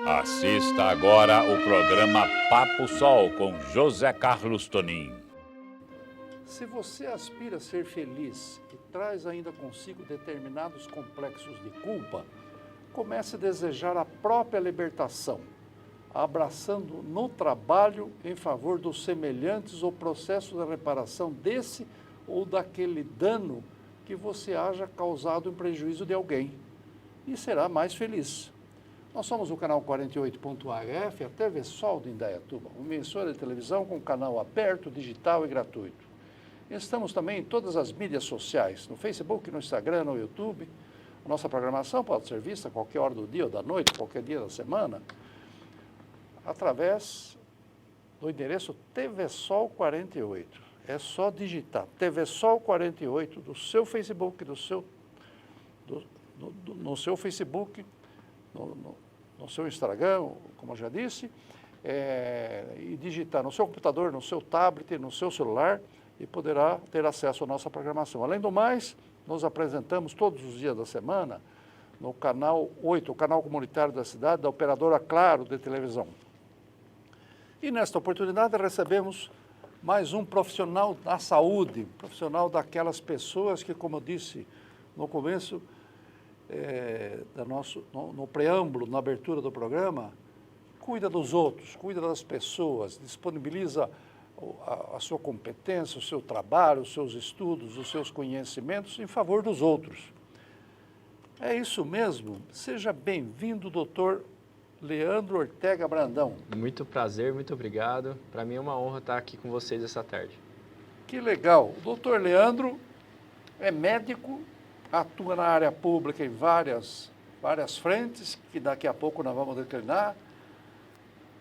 Assista agora o programa Papo Sol com José Carlos Tonim. Se você aspira a ser feliz e traz ainda consigo determinados complexos de culpa, comece a desejar a própria libertação, abraçando no trabalho em favor dos semelhantes o processo de reparação desse ou daquele dano que você haja causado em prejuízo de alguém, e será mais feliz. Nós somos o canal 48.AF, a TV Sol de Indaiatuba, uma emissora de televisão com canal aberto, digital e gratuito. Estamos também em todas as mídias sociais, no Facebook, no Instagram, no YouTube. A nossa programação pode ser vista a qualquer hora do dia ou da noite, qualquer dia da semana, através do endereço TV Sol 48. É só digitar TV Sol 48 do seu Facebook, no seu Facebook, no seu Instagram, como eu já disse, e digitar no seu computador, no seu tablet, no seu celular, e poderá ter acesso à nossa programação. Além do mais, nos apresentamos todos os dias da semana no canal 8, o canal comunitário da cidade, da operadora Claro de televisão. E nesta oportunidade recebemos mais um profissional da saúde, profissional daquelas pessoas que, como eu disse no começo, no preâmbulo, na abertura do programa, cuida dos outros, cuida das pessoas, disponibiliza a sua competência, o seu trabalho, os seus estudos, os seus conhecimentos em favor dos outros. É isso mesmo. Seja bem-vindo, doutor Leandro Ortega Brandão. Muito prazer, muito obrigado. Para mim é uma honra estar aqui com vocês essa tarde. Que legal. O doutor Leandro é médico, atua na área pública em várias frentes, que daqui a pouco nós vamos declinar,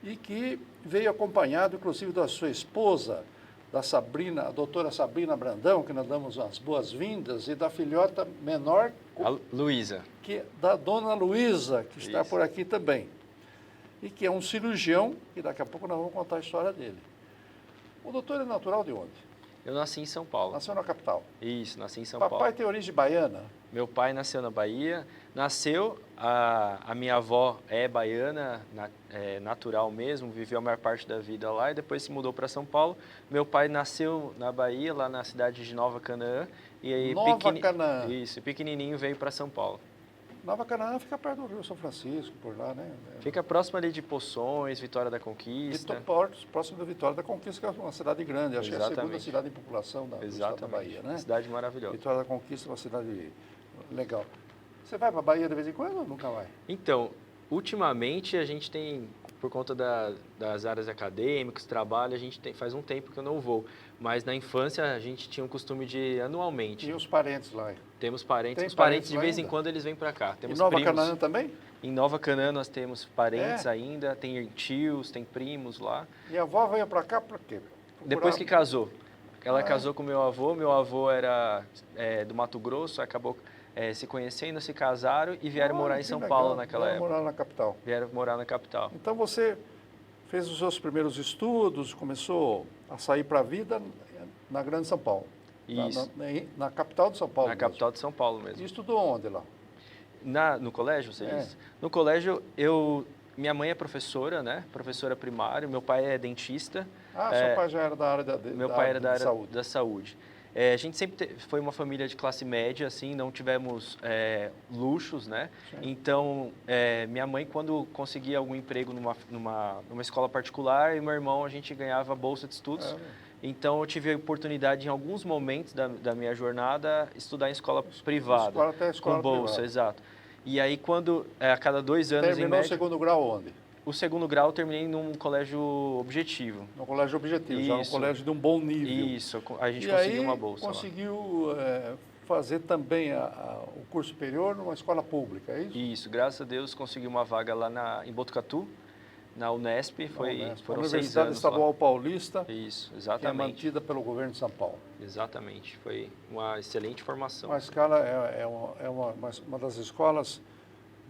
e que veio acompanhado, inclusive, da sua esposa, a doutora Sabrina Brandão, que nós damos as boas-vindas, e da filhota menor, A Luísa. Da dona Luísa, que está Isso. por aqui também, e que é um cirurgião, e daqui a pouco nós vamos contar a história dele. O doutor é natural de onde? Eu nasci em São Paulo. Nasceu na capital. Isso, nasci em São Papai Paulo. tem origem baiana? Meu pai nasceu na Bahia. A minha avó é baiana, natural mesmo, viveu a maior parte da vida lá e depois se mudou para São Paulo. Meu pai nasceu na Bahia, lá na cidade de Nova Canaã. E aí, Canaã. Isso, pequenininho veio para São Paulo. Nova Canaã fica perto do Rio São Francisco, por lá, né? Fica próximo ali de Poções, Vitória da Conquista. Próximo da Vitória da Conquista, que é uma cidade grande. Acho que é a segunda cidade em população do estado da Bahia, né? Cidade maravilhosa. Vitória da Conquista é uma cidade legal. Você vai para a Bahia de vez em quando ou nunca vai? Então, ultimamente a gente tem, por conta das áreas acadêmicas, trabalho, faz um tempo que eu não vou. Mas na infância a gente tinha o costume de ir anualmente. E os parentes lá? Temos parentes. Tem Os parentes parentes de vez ainda? em quando eles vêm para cá. Temos Em Nova primos. Canaã também? Em Nova Canaã nós temos parentes ainda, tem tios, tem primos lá. E a avó veio para cá para quê? Depois que casou. Ela casou com meu avô era do Mato Grosso, acabou se conhecendo, se casaram e vieram morar em São Paulo naquela época. Vieram morar na capital. Vieram morar na capital. Então você fez os seus primeiros estudos, começou a sair para a vida na Grande São Paulo. Isso. Na capital de São Paulo Na mesmo. capital de São Paulo mesmo. E estudou onde lá? No colégio, você disse? É. No colégio, minha mãe é professora, né? Professora primária, meu pai é dentista. Seu pai já era da área Meu pai era da área saúde. da saúde. A gente sempre foi uma família de classe média, assim, não tivemos luxos, né? Sim. Então, minha mãe, quando conseguia algum emprego numa escola particular, e meu irmão, a gente ganhava bolsa de estudos. Então, eu tive a oportunidade, em alguns momentos da minha jornada, estudar em escola privada. Até escola com bolsa, privada. Exato. E aí, a cada 2 anos, Terminou em média... o segundo grau onde? O segundo grau eu terminei num colégio objetivo. No colégio objetivo, já um Isso. colégio de um bom nível. Isso, a gente E conseguiu aí, uma bolsa lá. conseguiu fazer também o curso superior numa escola pública, é isso? Isso, graças a Deus consegui uma vaga lá em Botucatu, na Unesp, foram 6 Universidade anos Estadual lá. Paulista, Isso, que é exatamente. mantida pelo governo de São Paulo. Exatamente, foi uma excelente formação. A escala é uma das escolas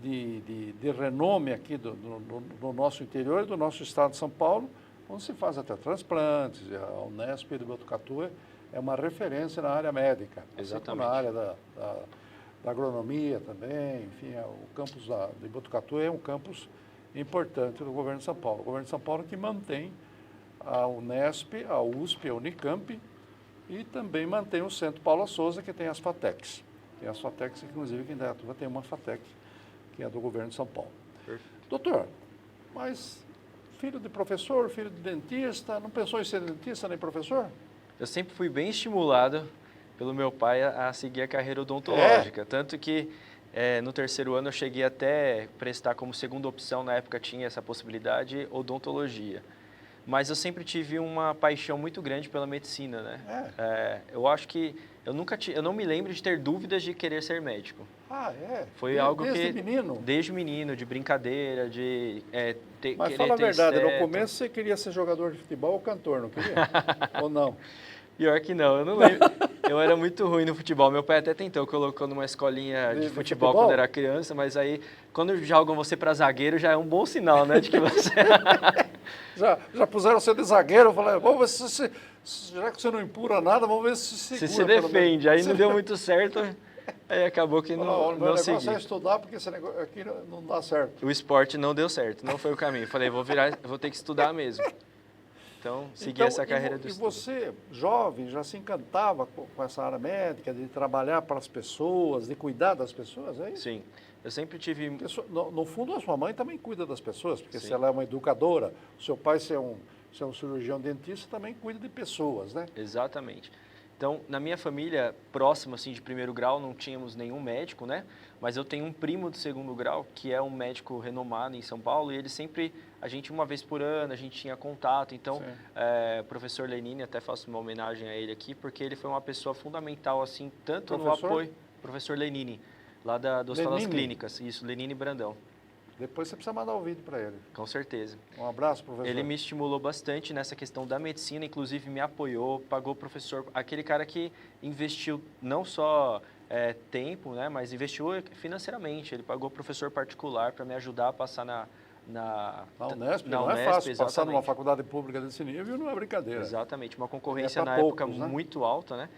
de renome aqui do nosso interior e do nosso estado de São Paulo, onde se faz até transplantes. A Unesp de Botucatu é uma referência na área médica, assim como na área da agronomia também. Enfim, o campus de Botucatu é um campus importante do governo de São Paulo. O governo de São Paulo que mantém a Unesp, a USP, a Unicamp e também mantém o Centro Paula Souza, que tem as FATECs. Tem as FATECs, inclusive, aqui em Indaiatuba tem uma FATEC, que é do governo de São Paulo. Perfeito. Doutor, mas filho de professor, filho de dentista, não pensou em ser dentista nem professor? Eu sempre fui bem estimulado pelo meu pai a seguir a carreira odontológica, tanto que no terceiro ano eu cheguei até prestar como segunda opção, na época tinha essa possibilidade, odontologia. Mas eu sempre tive uma paixão muito grande pela medicina, né? Eu acho que eu não me lembro de ter dúvidas de querer ser médico. Ah, é? Foi algo desde que... menino? Desde menino, de brincadeira, de Mas querer fala a ter verdade, no esteto. começo você queria ser jogador de futebol ou cantor, não queria? Ou não? Pior que não, eu não lembro. Eu era muito ruim no futebol. Meu pai até tentou, colocou numa escolinha de futebol quando era criança, mas aí, quando jogam você para zagueiro, já é um bom sinal, né? De que você... já puseram você de zagueiro, eu falei, vamos ver se já que você não empurra nada, vamos ver se segura. Se se defende, aí não deu muito certo, aí acabou que não segui. segui. O negócio é estudar, porque esse negócio aqui não dá certo. O esporte não deu certo, não foi o caminho. Falei, vou ter que estudar mesmo. Então, segui essa carreira do estudo. E você, jovem, já se encantava com essa área médica, de trabalhar para as pessoas, de cuidar das pessoas, é isso? Sim, eu sempre tive... No fundo, a sua mãe também cuida das pessoas, porque Sim. se ela é uma educadora, o seu pai, se é um cirurgião dentista, também cuida de pessoas, né? Exatamente. Então, na minha família, próxima, assim, de primeiro grau, não tínhamos nenhum médico, né? Mas eu tenho um primo de segundo grau, que é um médico renomado em São Paulo, e ele sempre, a gente, uma vez por ano, a gente tinha contato. Então, o professor Lenine, até faço uma homenagem a ele aqui, porque ele foi uma pessoa fundamental, assim, tanto no apoio... Professor Lenine, lá do Hospital das Clínicas. Isso, Lenine Brandão. Depois você precisa mandar o vídeo para ele. Com certeza. Um abraço, professor. Ele me estimulou bastante nessa questão da medicina, inclusive me apoiou, pagou professor, aquele cara que investiu não só tempo, né, mas investiu financeiramente. Ele pagou professor particular para me ajudar a passar na Unesp. Na não Unesp, é fácil, exatamente. Passar numa faculdade pública desse nível não é brincadeira. Exatamente, uma concorrência na poucos, época né? muito alta, né?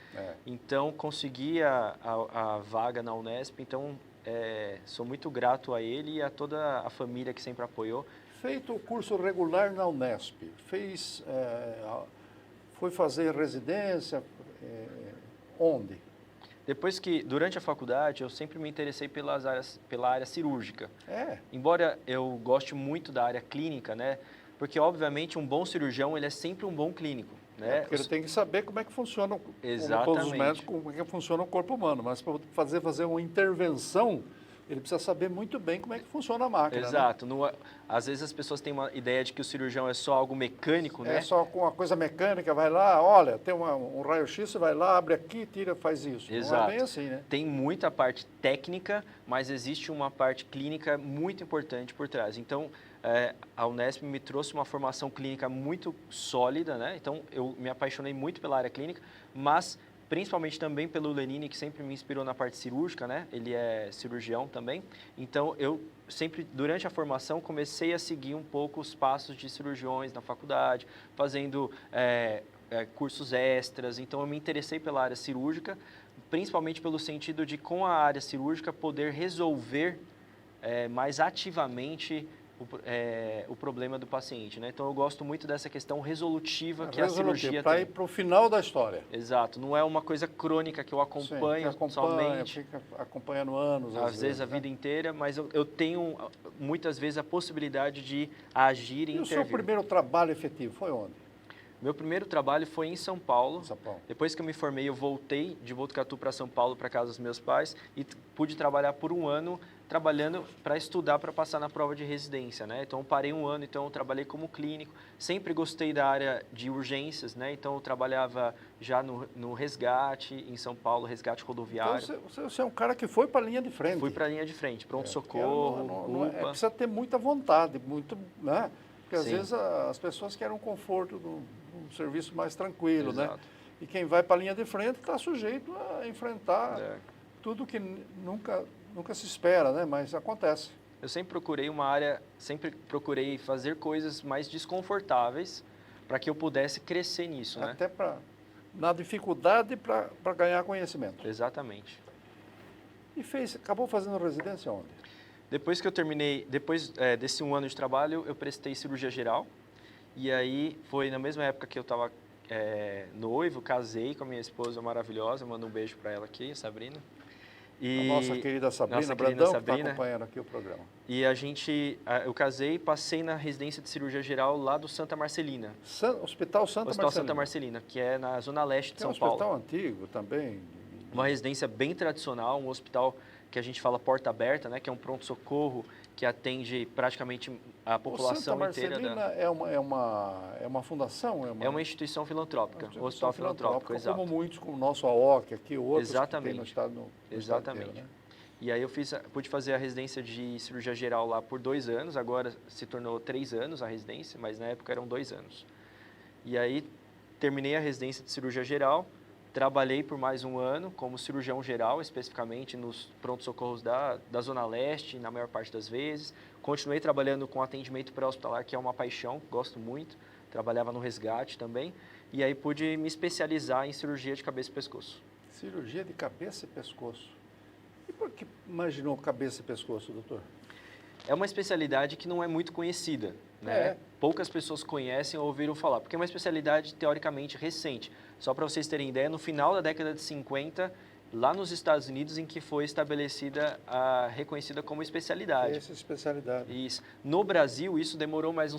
Então, consegui a vaga na Unesp, então... sou muito grato a ele e a toda a família que sempre apoiou. Feito o curso regular na Unesp, foi fazer residência, onde? Depois que, durante a faculdade, eu sempre me interessei pela área cirúrgica. Embora eu goste muito da área clínica, né? Porque, obviamente, um bom cirurgião, ele é sempre um bom clínico. Né? Porque ele tem que saber como é que funciona, Exatamente. Como todos os médicos, como é que funciona o corpo humano. Mas para fazer uma intervenção, ele precisa saber muito bem como é que funciona a máquina. Exato. Né? Às vezes as pessoas têm uma ideia de que o cirurgião é só algo mecânico, né? É só com uma coisa mecânica, vai lá, olha, tem um raio-x, você vai lá, abre aqui, tira, faz isso. Exato. Não é bem assim, né? Tem muita parte técnica, mas existe uma parte clínica muito importante por trás. Então, a Unesp me trouxe uma formação clínica muito sólida, né? Então, eu me apaixonei muito pela área clínica, mas principalmente também pelo Lenine, que sempre me inspirou na parte cirúrgica, né? Ele é cirurgião também. Então, eu sempre, durante a formação, comecei a seguir um pouco os passos de cirurgiões na faculdade, fazendo cursos extras. Então, eu me interessei pela área cirúrgica, principalmente pelo sentido de, com a área cirúrgica, poder resolver mais ativamente o problema do paciente, né? Então, eu gosto muito dessa questão resolutiva que a cirurgia para tem. ir para o final da história. Exato. Não é uma coisa crônica que eu acompanho somente. Fica acompanhando anos. Às vezes a vida inteira, mas eu tenho, muitas vezes, a possibilidade de agir e intervir. E o seu primeiro trabalho efetivo foi onde? Meu primeiro trabalho foi em São Paulo. São Paulo. Depois que eu me formei, eu voltei de Botucatu para São Paulo, para casa dos meus pais, e pude trabalhar por um ano, trabalhando para estudar, para passar na prova de residência, né? Então, eu parei um ano, então eu trabalhei como clínico. Sempre gostei da área de urgências, né? Então, eu trabalhava já no resgate, em São Paulo, resgate rodoviário. Então, você é um cara que foi para a linha de frente. Fui para a linha de frente, pronto-socorro, UPA. Precisa ter muita vontade, muito, né? Porque às Sim. vezes as pessoas querem um conforto de um serviço mais tranquilo, Exato. né? E quem vai para a linha de frente está sujeito a enfrentar tudo que nunca se espera, né? Mas acontece. Eu sempre procurei fazer coisas mais desconfortáveis para que eu pudesse crescer nisso, né? Até na dificuldade para ganhar conhecimento. Exatamente. E acabou fazendo residência onde? Depois que eu terminei, desse 1 ano de trabalho, eu prestei cirurgia geral. E aí foi na mesma época que eu estava noivo, casei com a minha esposa maravilhosa, mando um beijo para ela aqui, Sabrina. A nossa querida Sabrina Brandão, que está acompanhando aqui o programa. E eu casei e passei na residência de cirurgia geral lá do Santa Marcelina. Hospital Santa Marcelina, que é na zona leste de São Paulo. É um hospital antigo também. Uma residência bem tradicional, um hospital que a gente fala porta aberta, né, que é um pronto-socorro que atende praticamente a população inteira. Santa Marcelina é uma fundação? É uma instituição filantrópica, um hospital filantrópico, exato. Como muitos, como o nosso AOC aqui, outros exatamente. Que tem no estado no exatamente. Estado inteiro, né? E aí eu pude fazer a residência de cirurgia geral lá por 2 anos, agora se tornou 3 anos a residência, mas na época eram 2 anos. E aí terminei a residência de cirurgia geral, trabalhei por mais 1 ano como cirurgião geral, especificamente nos pronto-socorros da Zona Leste, na maior parte das vezes. Continuei trabalhando com atendimento pré-hospitalar, que é uma paixão, gosto muito. Trabalhava no resgate também. E aí pude me especializar em cirurgia de cabeça e pescoço. Cirurgia de cabeça e pescoço. E por que imaginou cabeça e pescoço, doutor? É uma especialidade que não é muito conhecida, né? Poucas pessoas conhecem ou ouviram falar, porque é uma especialidade teoricamente recente. Só para vocês terem ideia, no final da década de 50, lá nos Estados Unidos, em que foi estabelecida reconhecida como especialidade. Essa especialidade. Isso. No Brasil, isso demorou mais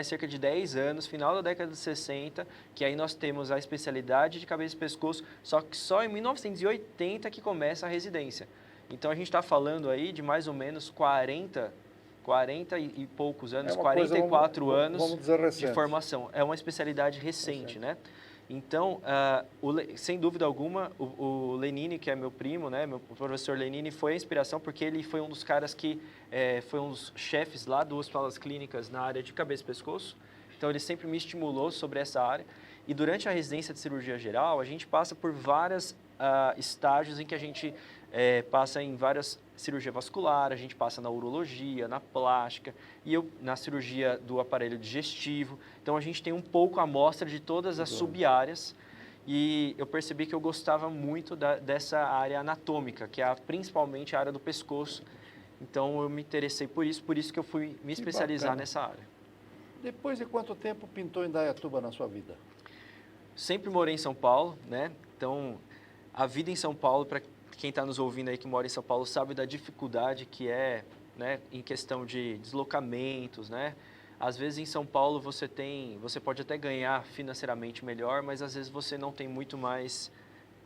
cerca de 10 anos, final da década de 60, que aí nós temos a especialidade de cabeça e pescoço, só que só em 1980 que começa a residência. Então a gente está falando aí de mais ou menos 40 e poucos anos, 44 anos de formação. É uma especialidade recente, né? Então, sem dúvida alguma, o Lenine, que é meu primo, né, o professor Lenine, foi a inspiração, porque ele foi um dos caras que foi um dos chefes lá do Hospital das Clínicas na área de cabeça e pescoço. Então, ele sempre me estimulou sobre essa área. E durante a residência de cirurgia geral, a gente passa por vários estágios em que a gente passa em várias cirurgia vascular, a gente passa na urologia, na plástica e na cirurgia do aparelho digestivo. Então a gente tem um pouco a amostra de todas as sub-áreas e eu percebi que eu gostava muito dessa área anatômica, que é principalmente a área do pescoço. Então eu me interessei por isso que eu fui me especializar nessa área. Depois de quanto tempo pintou Indaiatuba na sua vida? Sempre morei em São Paulo, né? Então a vida em São Paulo, para quem está nos ouvindo aí que mora em São Paulo sabe da dificuldade que é, né, em questão de deslocamentos, né? Às vezes em São Paulo você pode até ganhar financeiramente melhor, mas às vezes você não tem muito mais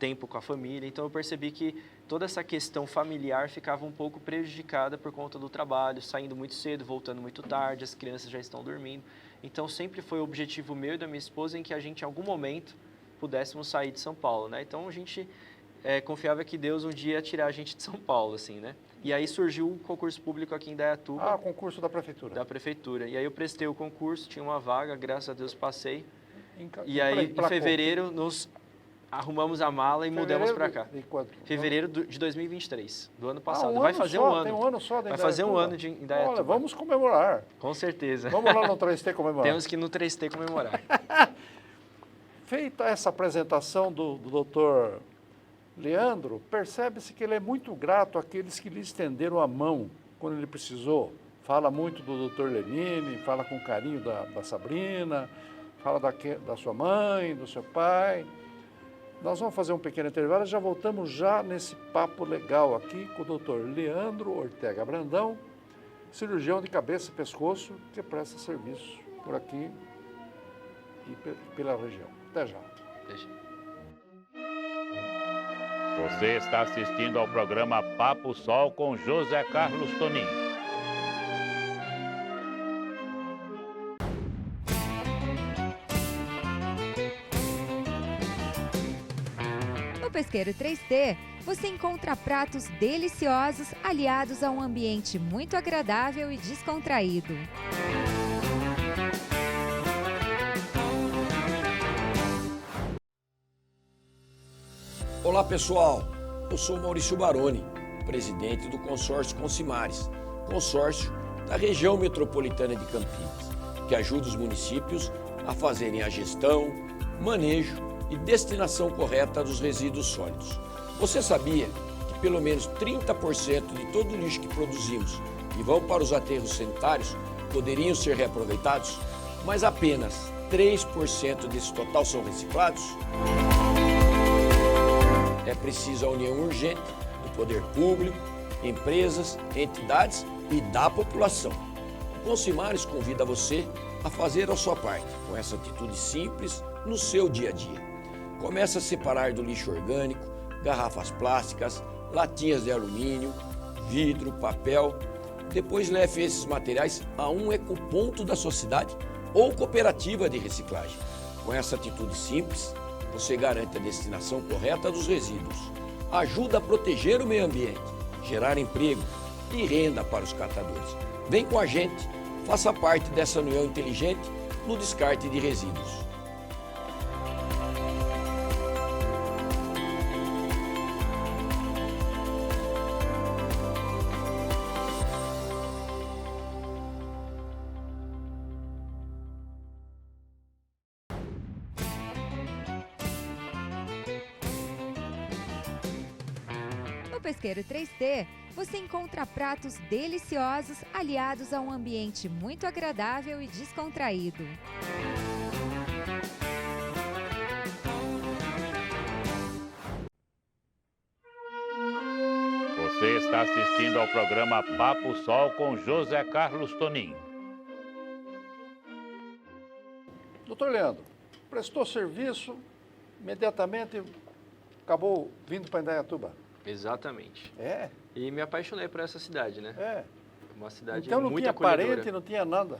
tempo com a família. Então eu percebi que toda essa questão familiar ficava um pouco prejudicada por conta do trabalho, saindo muito cedo, voltando muito tarde, as crianças já estão dormindo. Então sempre foi o objetivo meu e da minha esposa em que a gente em algum momento pudéssemos sair de São Paulo, né? Então a gente confiava que Deus um dia ia tirar a gente de São Paulo, assim, né? E aí surgiu um concurso público aqui em Indaiatuba. Concurso da prefeitura. Da prefeitura. E aí eu prestei o concurso, tinha uma vaga, graças a Deus passei. E aí em fevereiro nos arrumamos a mala e mudamos para cá. Fevereiro de 2023, do ano passado. Vai fazer um ano. Tem um ano só da Indaiatuba. Vai fazer um ano de Indaiatuba. Olha, vamos comemorar. Com certeza. Vamos lá no 3T comemorar. Temos que ir no 3T comemorar. Feita essa apresentação do doutor Leandro, percebe-se que ele é muito grato àqueles que lhe estenderam a mão quando ele precisou. Fala muito do Dr. Lenine, fala com carinho da Sabrina, fala da sua mãe, do seu pai. Nós vamos fazer um pequeno intervalo e já voltamos já nesse papo legal aqui com o Dr. Leandro Ortega Brandão, cirurgião de cabeça e pescoço, que presta serviço por aqui e pela região. Até já. Até já. Você está assistindo ao programa Papo Sol com José Carlos Tonin. No Pesqueiro 3T, você encontra pratos deliciosos aliados a um ambiente muito agradável e descontraído. Olá pessoal, eu sou Maurício Baroni, presidente do consórcio Consimares, consórcio da região metropolitana de Campinas, que ajuda os municípios a fazerem a gestão, manejo e destinação correta dos resíduos sólidos. Você sabia que pelo menos 30% de todo o lixo que produzimos que vão para os aterros sanitários poderiam ser reaproveitados, mas apenas 3% desse total são reciclados? É preciso a união urgente do poder público, empresas, entidades e da população. O Consimares convida você a fazer a sua parte, com essa atitude simples no seu dia a dia. Comece a separar do lixo orgânico, garrafas plásticas, latinhas de alumínio, vidro, papel. Depois leve esses materiais a um ecoponto da sua cidade ou cooperativa de reciclagem. Com essa atitude simples, você garante a destinação correta dos resíduos, ajuda a proteger o meio ambiente, gerar emprego e renda para os catadores. Vem com a gente, faça parte dessa união inteligente no descarte de resíduos. No Pesqueiro 3T, você encontra pratos deliciosos aliados a um ambiente muito agradável e descontraído. Você está assistindo ao programa Papo Sol com José Carlos Tonin. Doutor Leandro, prestou serviço, imediatamente acabou vindo para Indaiatuba. Exatamente. É? E me apaixonei por essa cidade, né? É. Uma cidade Então não muito tinha acolhedora. parente, não tinha nada.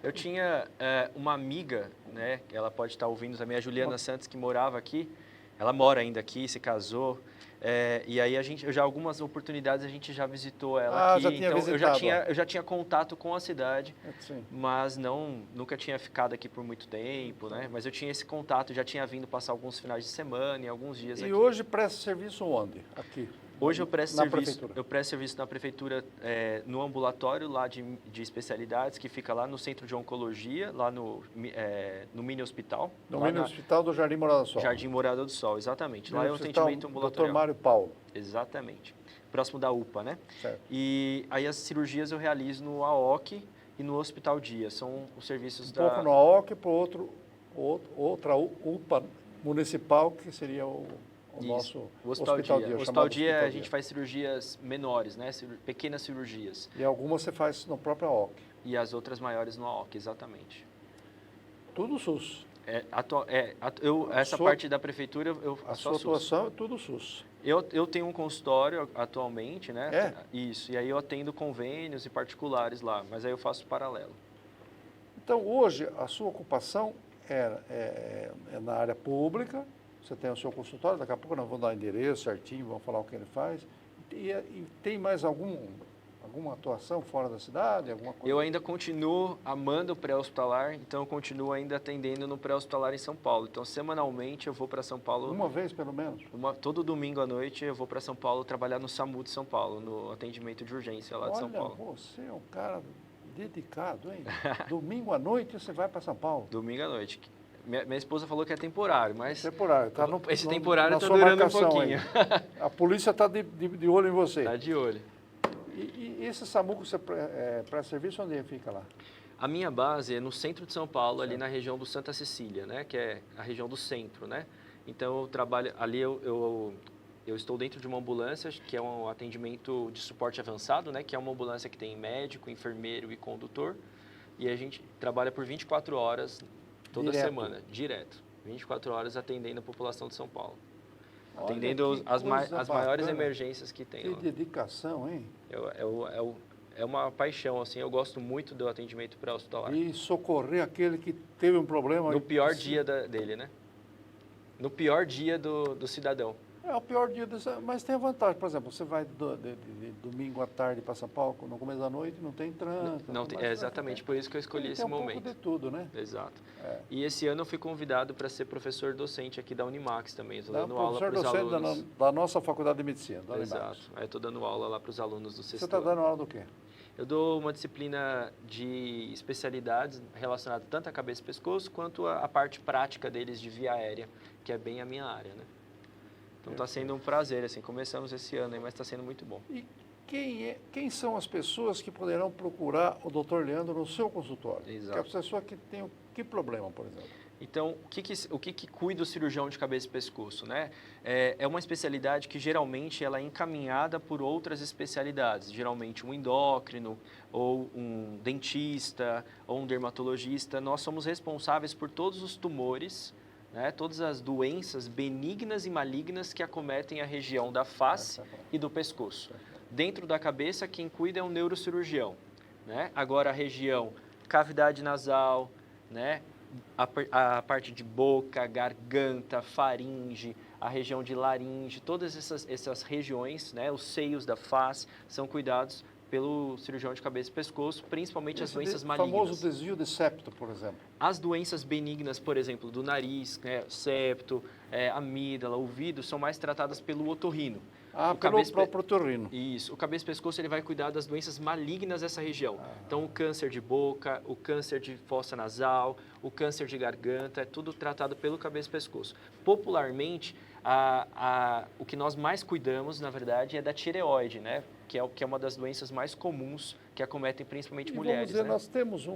Eu tinha uma amiga, né? Ela pode estar ouvindo também, a Juliana Santos, que morava aqui. Ela mora ainda aqui, se casou. E aí já algumas oportunidades a gente já visitou ela aqui. Já tinha então visitado. eu já tinha contato com a cidade, Sim. mas nunca tinha ficado aqui por muito tempo, né? Mas eu tinha esse contato, já tinha vindo passar alguns finais de semana e alguns dias aqui. E hoje presta serviço onde? Aqui? Hoje eu presto na serviço. prefeitura. Eu presto serviço na prefeitura no ambulatório lá de especialidades, que fica lá no centro de oncologia, lá no mini hospital. No lá mini hospital do Jardim Morada do Sol. Jardim Morada do Sol, exatamente. Lá é um Hospital atendimento ambulatorial. Dr. Mário Paulo. Exatamente. Próximo da UPA, né? Certo. E aí as cirurgias eu realizo no AOC e no Hospital Dia. São os serviços Um pouco no AOC, para outra UPA municipal, que seria o nosso o Hospital Dia. Dia. O Hospital Dia a gente faz cirurgias menores, né? Pequenas cirurgias. E algumas você faz no próprio AOC. E as outras maiores no AOC, exatamente. Tudo SUS. Essa parte da prefeitura eu A só sua SUS. atuação é tudo SUS. Eu tenho um consultório atualmente, né? É? Isso. E aí eu atendo convênios e particulares lá, mas aí eu faço paralelo. Então, hoje, a sua ocupação é na área pública, você tem o seu consultório, daqui a pouco nós vamos dar o endereço certinho, vamos falar o que ele faz. E tem mais alguma atuação fora da cidade? Alguma coisa? Eu ainda continuo amando o pré-hospitalar, então eu continuo ainda atendendo no pré-hospitalar em São Paulo. Então, semanalmente eu vou para São Paulo. Uma vez, pelo menos? Todo domingo à noite eu vou para São Paulo trabalhar no SAMU de São Paulo, no atendimento de urgência lá de São Paulo. Olha, você é um cara dedicado, hein? Domingo à noite você vai para São Paulo. Domingo à noite. Minha esposa falou que é temporário, mas Temporário. Tá esse temporário está sua durando um marcação pouquinho. aí. A polícia está de olho em você. Está de olho. E esse SAMU que você presta serviço, onde fica lá? A minha base é no centro de São Paulo, ali na região do Santa Cecília, né? Que é a região do centro, né? Então eu trabalho ali, eu estou dentro de uma ambulância que é um atendimento de suporte avançado, né? Que é uma ambulância que tem médico, enfermeiro e condutor. E a gente trabalha por 24 horas toda semana, direto. 24 horas atendendo a população de São Paulo. Olha, Atendendo que as coisa maiores bacana. emergências que tem. Que Lá. dedicação, hein? É uma paixão, assim, eu gosto muito do atendimento pré-hospitalar. E socorrer aquele que teve um problema. No pior dia dele, né? No pior dia do cidadão. É o pior dia, mas tem a vantagem. Por exemplo, você vai de domingo à tarde para São Paulo, no começo da noite, não tem trânsito. É exatamente por isso que eu escolhi esse momento. Tem um pouco de tudo, né? Exato. É. E esse ano eu fui convidado para ser professor docente aqui da Unimax também. Estou dando aula professor para os docente alunos. da nossa Faculdade de Medicina, da Exato. Unimax. Aí estou dando aula lá para os alunos do sexto Você está ano. dando aula do quê? Eu dou uma disciplina de especialidades relacionada tanto à cabeça e pescoço, quanto à parte prática deles de via aérea, que é bem a minha área, né? Então está sendo um prazer, assim, começamos esse ano, mas está sendo muito bom. E quem são as pessoas que poderão procurar o Dr. Leandro no seu consultório? Exato. Que a pessoa que tem que problema, por exemplo? Então, o que cuida o cirurgião de cabeça e pescoço, né? É uma especialidade que geralmente ela é encaminhada por outras especialidades, geralmente um endócrino, ou um dentista, ou um dermatologista. Nós somos responsáveis por todos os tumores, né? Todas as doenças benignas e malignas que acometem a região da face e do pescoço. Dentro da cabeça, quem cuida é um neurocirurgião, né? Agora, a região cavidade nasal, né? A parte de boca, garganta, faringe, a região de laringe, todas essas regiões, né, os seios da face, são cuidados pelo cirurgião de cabeça e pescoço, principalmente as doenças malignas. O famoso desvio de septo, por exemplo. As doenças benignas, por exemplo, do nariz, né, septo, amígdala, ouvido, são mais tratadas pelo otorrino. Pelo próprio otorrino. Isso. O cabeça e pescoço ele vai cuidar das doenças malignas dessa região. Então, o câncer de boca, o câncer de fossa nasal, o câncer de garganta, é tudo tratado pelo cabeça e pescoço. Popularmente, o que nós mais cuidamos, na verdade, é da tireoide, né? Que é uma das doenças mais comuns que acometem principalmente mulheres. Vamos dizer, né? nós temos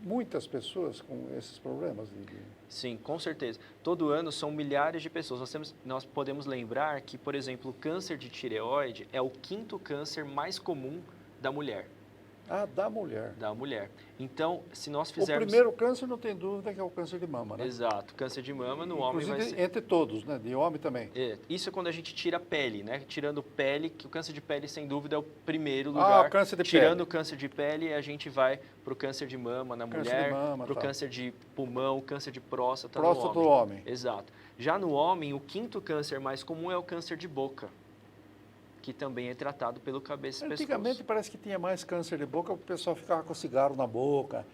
muitas pessoas com esses problemas. Sim, com certeza. Todo ano são milhares de pessoas. Nós podemos lembrar que, por exemplo, o câncer de tireoide é o 5º câncer mais comum da mulher. Da mulher. Da mulher. Então, se nós O fizermos... primeiro câncer, não tem dúvida, que é o câncer de mama, né? Exato. Câncer de mama no homem vai ser... entre todos, né? De homem também. Isso é quando a gente tira a pele, né? Tirando pele, que o câncer de pele, sem dúvida, é o primeiro lugar. O câncer de Tirando pele. o câncer de pele, a gente vai para o câncer de mama na mulher, para o câncer de pulmão, câncer de próstata no homem. Próstata do homem. Exato. Já no homem, o 5º câncer mais comum é o câncer de boca, que também é tratado pelo cabeça e pescoço. Antigamente parece que tinha mais câncer de boca, o pessoal ficava com cigarro na boca.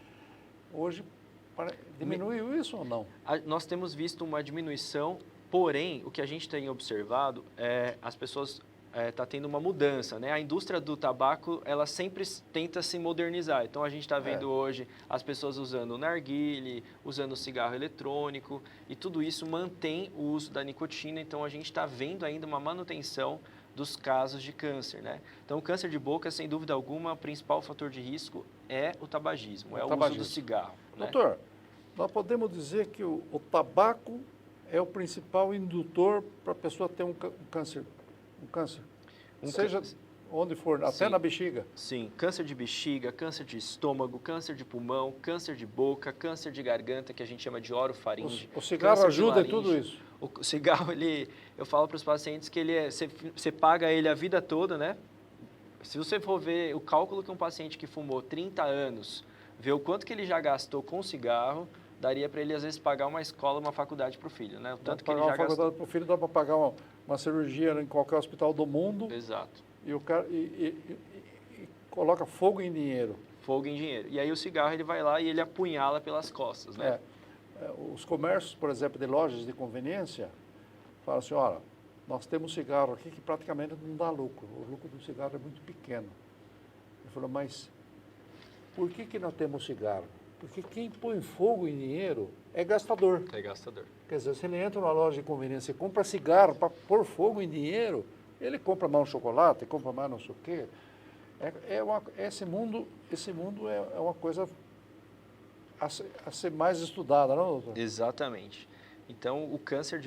Hoje, diminuiu isso ou não? Nós temos visto uma diminuição, porém, o que a gente tem observado é as pessoas tá tendo uma mudança, né? A indústria do tabaco, ela sempre tenta se modernizar. Então, a gente está vendo hoje as pessoas usando o narguile, usando o cigarro eletrônico, e tudo isso mantém o uso da nicotina. Então, a gente está vendo ainda uma manutenção dos casos de câncer, né? Então, o câncer de boca, sem dúvida alguma, o principal fator de risco é o tabagismo, o uso do cigarro. Né? Doutor, nós podemos dizer que o tabaco é o principal indutor para a pessoa ter um câncer. Seja onde for, até na bexiga. Sim, câncer de bexiga, câncer de estômago, câncer de pulmão, câncer de boca, câncer de garganta, que a gente chama de orofaringe. O cigarro ajuda em tudo isso? O cigarro, eu falo para os pacientes que você paga ele a vida toda, né? Se você for ver o cálculo que um paciente que fumou 30 anos, ver o quanto que ele já gastou com cigarro, daria para ele, às vezes, pagar uma escola, uma faculdade para o filho, né? O tanto que ele já gastou. Pagar uma faculdade para o filho, dá para pagar uma cirurgia em qualquer hospital do mundo. Exato. E o cara coloca fogo em dinheiro. Fogo em dinheiro. E aí o cigarro, ele vai lá e ele apunhala pelas costas, né? Os comércios, por exemplo, de lojas de conveniência, falam assim, olha, nós temos cigarro aqui que praticamente não dá lucro. O lucro do cigarro é muito pequeno. Ele falou, mas por que nós temos cigarro? Porque quem põe fogo em dinheiro é gastador. É gastador. Quer dizer, se ele entra numa loja de conveniência e compra cigarro para pôr fogo em dinheiro, ele compra mais um chocolate, compra mais não sei o quê. Esse mundo é uma coisa a ser mais estudada, não, doutor? Exatamente. Então, o câncer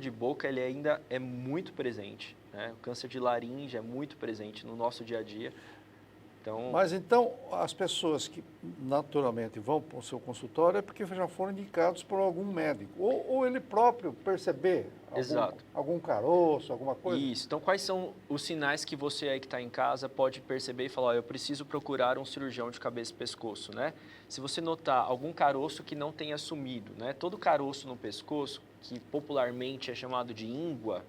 de boca, ele ainda é muito presente, né? O câncer de laringe é muito presente no nosso dia a dia. Então... Mas então, as pessoas que naturalmente vão para o seu consultório é porque já foram indicados por algum médico. Ou ele próprio perceber algum caroço, alguma coisa. Isso. Então, quais são os sinais que você aí que está em casa pode perceber e falar, eu preciso procurar um cirurgião de cabeça e pescoço, né? Se você notar algum caroço que não tenha sumido, né? Todo caroço no pescoço, que popularmente é chamado de íngua,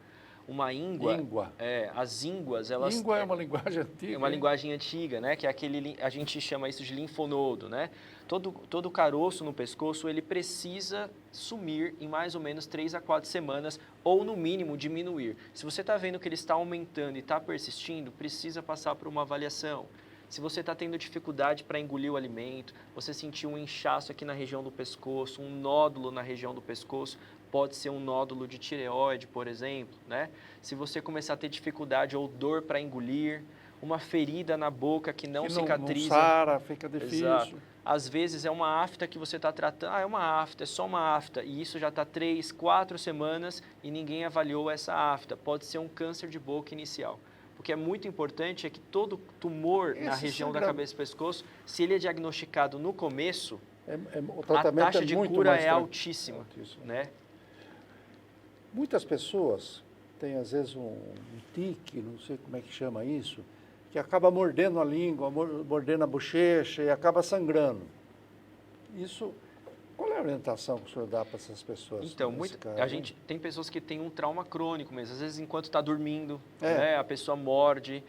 uma íngua. As ínguas, elas... Íngua é uma linguagem antiga. É uma linguagem antiga, né? Que é a gente chama isso de linfonodo, né? Todo caroço no pescoço, ele precisa sumir em mais ou menos 3 a 4 semanas, ou no mínimo diminuir. Se você está vendo que ele está aumentando e está persistindo, precisa passar por uma avaliação. Se você está tendo dificuldade para engolir o alimento, você sentiu um inchaço aqui na região do pescoço, um nódulo na região do pescoço, pode ser um nódulo de tireoide, por exemplo, né? Se você começar a ter dificuldade ou dor para engolir, uma ferida na boca que não que cicatriza. não sara, fica difícil. Exato. Às vezes é uma afta que você está tratando, é uma afta, é só uma afta, e isso já está 3, 4 semanas e ninguém avaliou essa afta. Pode ser um câncer de boca inicial. O que é muito importante é que todo tumor na região da cabeça e pescoço, se ele é diagnosticado no começo, O a tratamento taxa de muito cura mais é tranquilo. altíssima, Altíssimo. né? Muitas pessoas têm, às vezes, um tique, não sei como é que chama isso, que acaba mordendo a língua, mordendo a bochecha e acaba sangrando. Isso, qual é a orientação que o senhor dá para essas pessoas? Então, nesse caso, a hein? gente tem pessoas que têm um trauma crônico mesmo. Às vezes, enquanto está dormindo, É. né, a pessoa morde,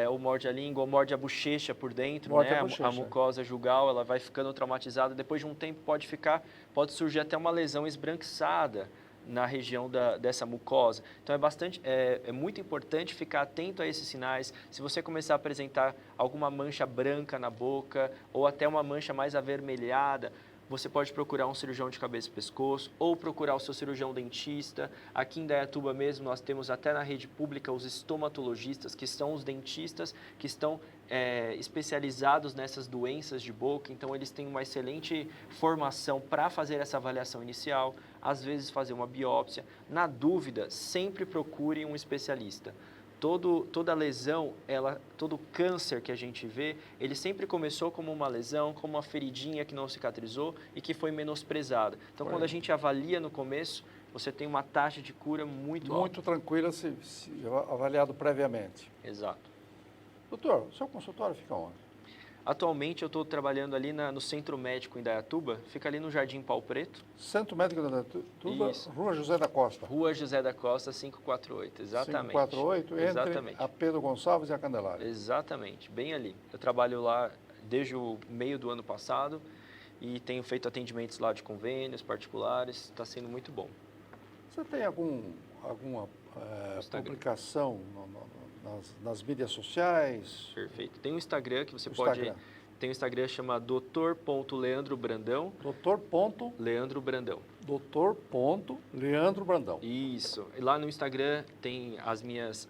ou morde a língua, ou morde a bochecha por dentro, Morde né? a bochecha. A mucosa jugal, ela vai ficando traumatizada. Depois de um tempo pode surgir até uma lesão esbranquiçada na região dessa mucosa. Então é muito importante ficar atento a esses sinais. Se você começar a apresentar alguma mancha branca na boca ou até uma mancha mais avermelhada, você pode procurar um cirurgião de cabeça e pescoço ou procurar o seu cirurgião dentista. Aqui em Indaiatuba mesmo, nós temos até na rede pública os estomatologistas, que são os dentistas que estão especializados nessas doenças de boca. Então, eles têm uma excelente formação para fazer essa avaliação inicial, às vezes fazer uma biópsia. Na dúvida, sempre procure um especialista. Toda lesão, todo câncer que a gente vê, ele sempre começou como uma lesão, como uma feridinha que não cicatrizou e que foi menosprezada. Então, quando a gente avalia no começo, você tem uma taxa de cura muito alta. Muito tranquila se avaliado previamente. Exato. Doutor, o seu consultório fica onde? Atualmente, eu estou trabalhando ali no Centro Médico em Indaiatuba, fica ali no Jardim Pau Preto. Centro Médico da Indaiatuba, Isso. Rua José da Costa. Rua José da Costa, 548, exatamente. 548, entre Exatamente. a Pedro Gonçalves e a Candelária. Exatamente, bem ali. Eu trabalho lá desde o meio do ano passado e tenho feito atendimentos lá de convênios particulares, está sendo muito bom. Você tem alguma Instagram. publicação nas mídias sociais? Perfeito. Tem um Instagram que você O pode... Instagram. Tem um Instagram que chama Dr.LeandroBrandão. Leandro Brandão. Isso. E lá no Instagram tem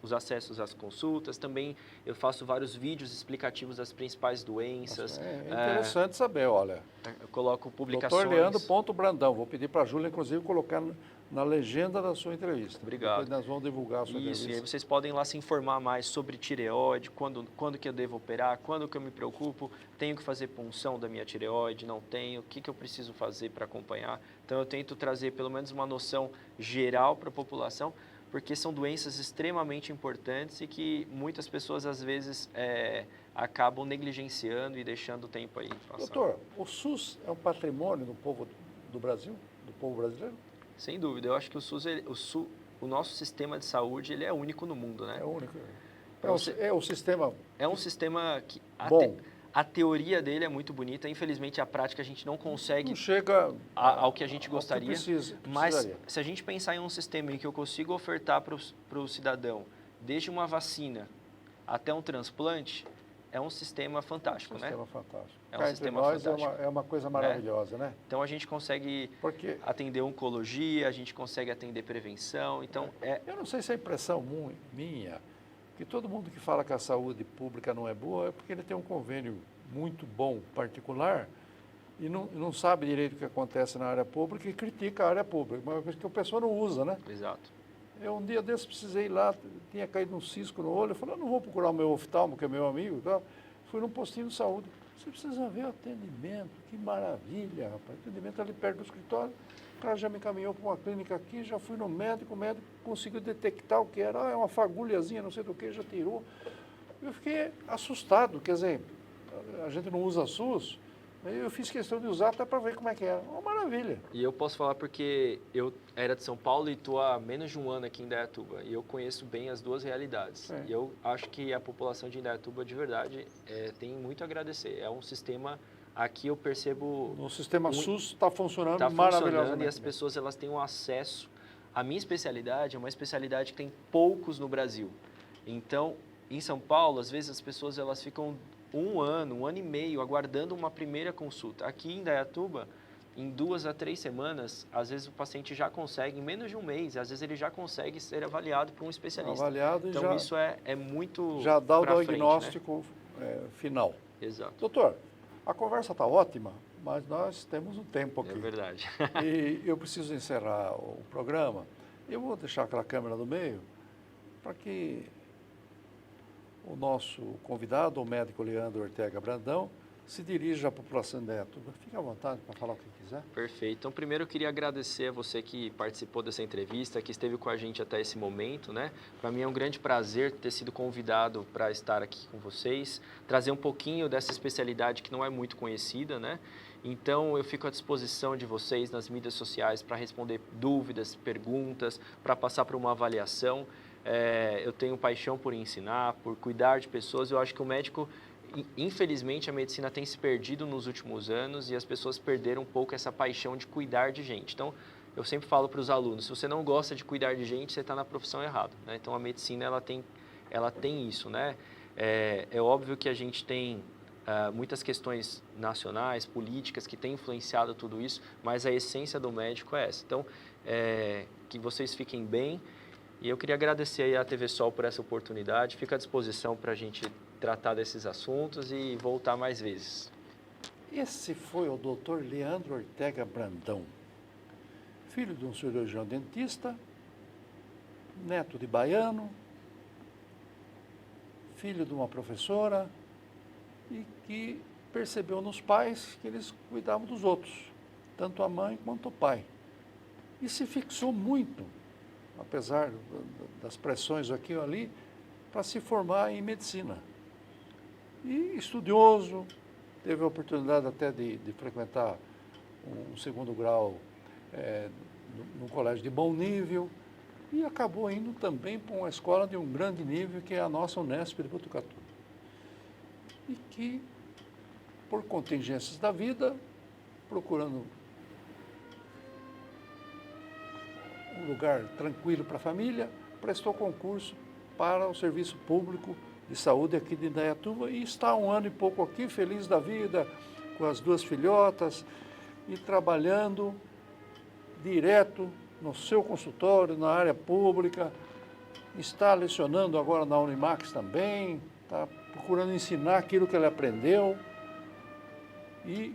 os acessos às consultas. Também eu faço vários vídeos explicativos das principais doenças. É interessante saber, olha. Eu coloco publicações. Dr. Leandro.Brandão. Vou pedir para a Júlia, inclusive, colocar na legenda da sua entrevista. Obrigado. Depois nós vamos divulgar a sua Isso, e entrevista. aí vocês podem lá se informar mais sobre tireoide, quando que eu devo operar, quando que eu me preocupo, tenho que fazer punção da minha tireoide, não tenho, o que eu preciso fazer para acompanhar. Então eu tento trazer pelo menos uma noção geral para a população, porque são doenças extremamente importantes e que muitas pessoas às vezes acabam negligenciando e deixando o tempo aí passar. Doutor, o SUS é um patrimônio do povo do Brasil, do povo brasileiro? Sem dúvida, eu acho que o nosso sistema de saúde ele é único no mundo, né? É o único. Você- É o sistema É um sistema que bom. a teoria dele é muito bonita, infelizmente a prática a gente não consegue Não chega ao que a gente ao que gostaria, mas precisaria. se a gente pensar em um sistema em que eu consigo ofertar para o cidadão, desde uma vacina até um transplante, é um sistema fantástico, né? Sistema fantástico. É um Cá entre sistema nós fantástico. é uma coisa maravilhosa, né? Então a gente consegue Porque atender oncologia, a gente consegue atender prevenção, então eu não sei se é impressão minha, que todo mundo que fala que a saúde pública não é boa é porque ele tem um convênio muito bom particular e não sabe direito o que acontece na área pública e critica a área pública, uma coisa que a pessoa não usa, né? Exato. Eu um dia desses precisei ir lá, tinha caído um cisco no olho, eu falei, eu não vou procurar o meu oftalmo, que é meu amigo, tá? Fui num postinho de saúde. Você precisa ver o atendimento, que maravilha, rapaz. O atendimento ali perto do escritório, o cara já me encaminhou para uma clínica aqui, já fui no médico, o médico conseguiu detectar o que era, é uma fagulhazinha, não sei do que, já tirou. Eu fiquei assustado, quer dizer, a gente não usa SUS, eu fiz questão de usar até para ver como é que era. Uma maravilha. E eu posso falar porque eu era de São Paulo e estou há menos de um ano aqui em Indaiatuba. E eu conheço bem as duas realidades. Sim. E eu acho que a população de Indaiatuba, de verdade, tem muito a agradecer. É um sistema, aqui eu percebo... O sistema SUS está funcionando Está maravilhosamente. funcionando e as pessoas elas têm um acesso. A minha especialidade é uma especialidade que tem poucos no Brasil. Então, em São Paulo, às vezes as pessoas elas ficam um ano e meio aguardando uma primeira consulta. Aqui em Indaiatuba, em 2 a 3 semanas, às vezes o paciente já consegue, em menos de um mês, às vezes ele já consegue ser avaliado por um especialista. Avaliado e então já, isso é muito já dá o pra frente, diagnóstico final. Exato. Doutor, a conversa está ótima, mas nós temos um tempo aqui. É verdade. E eu preciso encerrar o programa. Eu vou deixar aquela câmera no meio para que o nosso convidado, o médico Leandro Ortega Brandão, se dirija à população de Indaiatuba. Fique à vontade para falar o que quiser. Perfeito. Então, primeiro eu queria agradecer a você que participou dessa entrevista, que esteve com a gente até esse momento, né? Para mim é um grande prazer ter sido convidado para estar aqui com vocês, trazer um pouquinho dessa especialidade que não é muito conhecida, né? Então, eu fico à disposição de vocês nas mídias sociais para responder dúvidas, perguntas, para passar por uma avaliação. Eu tenho paixão por ensinar, por cuidar de pessoas. Eu acho que o médico, infelizmente, a medicina tem se perdido nos últimos anos e as pessoas perderam um pouco essa paixão de cuidar de gente. Então, eu sempre falo para os alunos, se você não gosta de cuidar de gente, você está na profissão errada, né? Então, a medicina, ela tem isso, né? É óbvio que a gente tem muitas questões nacionais, políticas, que têm influenciado tudo isso, mas a essência do médico é essa. Então, que vocês fiquem bem. E eu queria agradecer aí à TV Sol por essa oportunidade. Fico à disposição para a gente tratar desses assuntos e voltar mais vezes. Esse foi o Dr. Leandro Ortega Brandão, filho de um cirurgião dentista, neto de baiano, filho de uma professora e que percebeu nos pais que eles cuidavam dos outros, tanto a mãe quanto o pai. E se fixou muito, apesar das pressões aqui e ali, para se formar em medicina. E estudioso, teve a oportunidade até de frequentar um segundo grau no colégio de bom nível e acabou indo também para uma escola de um grande nível, que é a nossa Unesp de Botucatu. E que, por contingências da vida, procurando um lugar tranquilo para a família, prestou concurso para o Serviço Público de Saúde aqui de Indaiatuba e está há 1 ano e pouco aqui, feliz da vida, com as 2 filhotas e trabalhando direto no seu consultório, na área pública, está lecionando agora na Unimax também, está procurando ensinar aquilo que ele aprendeu e,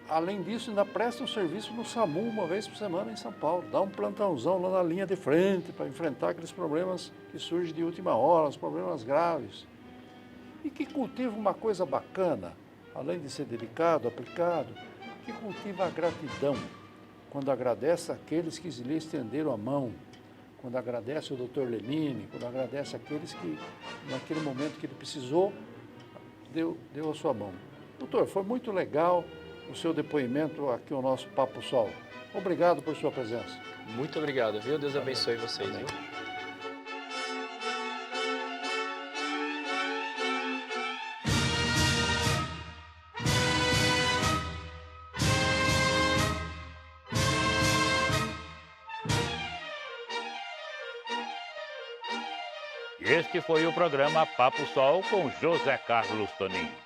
além disso, ainda presta um serviço no SAMU uma vez por semana em São Paulo. Dá um plantãozão lá na linha de frente para enfrentar aqueles problemas que surgem de última hora, os problemas graves. E que cultiva uma coisa bacana, além de ser delicado, aplicado, que cultiva a gratidão. Quando agradece aqueles que lhe estenderam a mão, quando agradece o Dr. Lenine, quando agradece aqueles que, naquele momento que ele precisou, deu a sua mão. Doutor, foi muito legal o seu depoimento aqui no nosso Papo Sol. Obrigado por sua presença. Muito obrigado, viu? Deus abençoe vocês, viu? Este foi o programa Papo Sol com José Carlos Toninho.